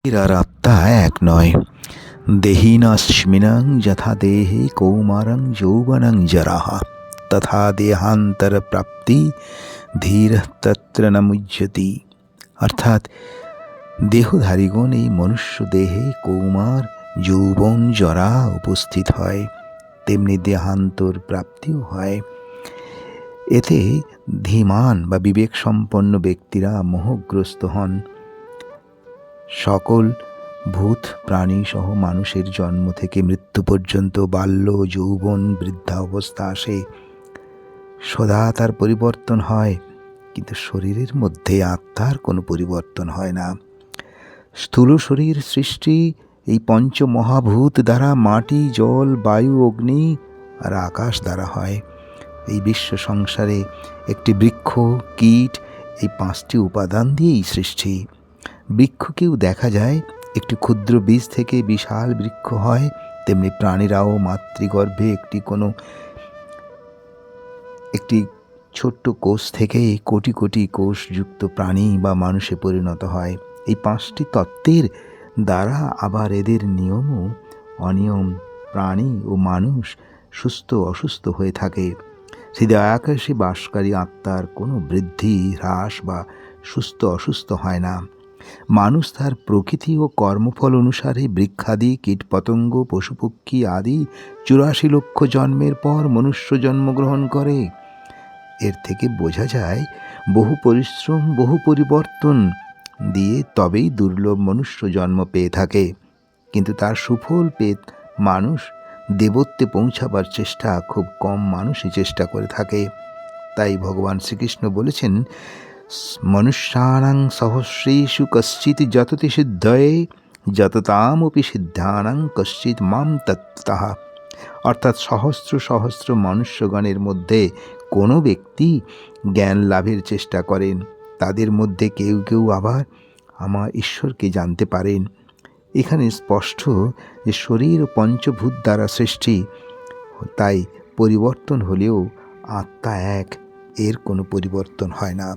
আর আত্মা এক নয়। দেহিনাস্মিনাং যথা দেহে কৌমারং যৌবনং জরাহ তথা দেহান্তর প্রাপ্তি ধীর তত্র ন মুহ্যতি। অর্থাৎ দেহধারীগণ এই মনুষ্য দেহে কৌমার যৌবন জরা উপস্থিত হয়, তেমনি দেহান্তর প্রাপ্তিও হয়। এতে ধীমান বা বিবেক সম্পন্ন ব্যক্তিরা মোহগ্রস্ত হন। সকল ভূত প্রাণী সহ মানুষের জন্ম থেকে মৃত্যু পর্যন্ত বাল্য যৌবন বৃদ্ধা অবস্থা আসে, সদা তার পরিবর্তন হয়, কিন্তু শরীরের মধ্যে আত্মার কোনো পরিবর্তন হয় না। স্থূল শরীর সৃষ্টি এই পঞ্চমহাভূত দ্বারা, মাটি, জল, বায়ু, অগ্নি আর আকাশ দ্বারা হয়। এই বিশ্ব সংসারে একটি বৃক্ষ, কীট, এই 5টি উপাদান দিয়েই সৃষ্টি। বৃক্ষকেও দেখা যায় একটি ক্ষুদ্র বীজ থেকে বিশাল বৃক্ষ হয়, তেমনি প্রাণীরাও মাতৃগর্ভে একটি ছোট্ট কোষ থেকে কোটি কোটি কোষযুক্ত প্রাণী বা মানুষে পরিণত হয়। এই 5টি তত্ত্বের দ্বারা আবার এদের নিয়ম ও অনিয়ম, প্রাণী ও মানুষ সুস্থ অসুস্থ হয়ে থাকে। হৃদয়াকাশে বাসকারী আত্মার কোনো বৃদ্ধি, হ্রাস বা সুস্থ অসুস্থ হয় না। মানুষ তার প্রকৃতি ও কর্মফল অনুসারে বৃক্ষাদি, কীটপতঙ্গ, পশুপক্ষী আদি 84 লক্ষ জন্মের পর মনুষ্য জন্মগ্রহণ করে। এর থেকে বোঝা যায় বহু পরিশ্রম, বহু পরিবর্তন দিয়ে তবেই দুর্লভ মনুষ্য জন্ম পেয়ে থাকে। কিন্তু তার সুফল পেয়ে মানুষ দেবত্বে পৌঁছাবার চেষ্টা খুব কম মানুষই চেষ্টা করে থাকে। তাই ভগবান শ্রীকৃষ্ণ বলেছেন, মনুষ্যানাং সহস্রেষু কশ্চিৎ যততি সিদ্ধয়ে যততামপি সিদ্ধানাং কশ্চিৎ মাম তত্ত্বতঃ। অর্থাৎ সহস্র সহস্র মনুষ্যগণের মধ্যে কোনো ব্যক্তি জ্ঞান লাভের চেষ্টা করেন, তাদের মধ্যে কেউ কেউ আবার আমার ঈশ্বরকে জানতে পারেন। এখানে স্পষ্ট যে শরীর ও পঞ্চভূত দ্বারা সৃষ্টি, তাই পরিবর্তন হলেও আত্মা এক, এর কোনো পরিবর্তন হয় না।